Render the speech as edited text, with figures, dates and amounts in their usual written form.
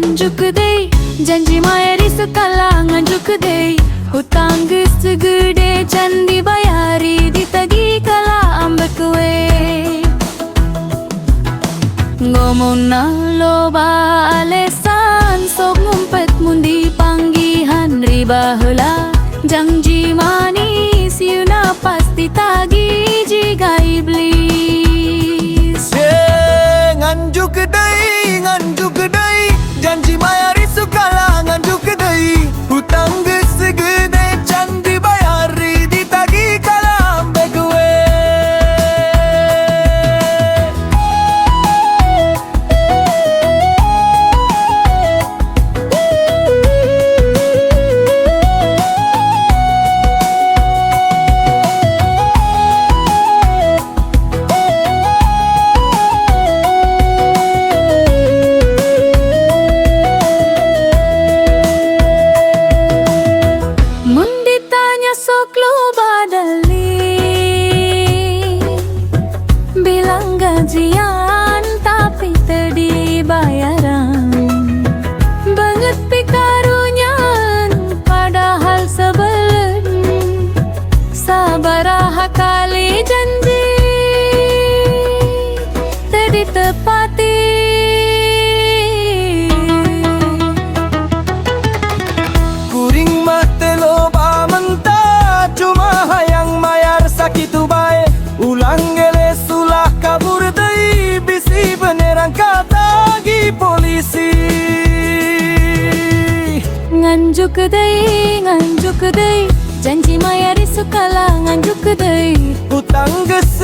nganjuk deui, janji mayari sekala nganjuk deui. Hutang geus segede can dibayari, ditagi kala ambek kue. Ngomongna loba alesan, sok ngumpet mun dipanggihan riba heula. Janji manis yuna pasti tagi jiga iblis. Nganjuk deui, janji mayari sukala nganjuk deui. Hutang geus segede can dibayari, ditagi kala ambek kue. Gajian tapi teu dibayaran, banget pikarunyan padahal sebelen. Sabaraha kali janji teu ditepati. Kuring mah teu loba mentah, cuma hayang mayar sakitu bae. Ulang geles ulah kabur deui, bisi beneran katagi polisi. Nganjuk deui, janji mayari sekala nganjuk deui. Hutang geus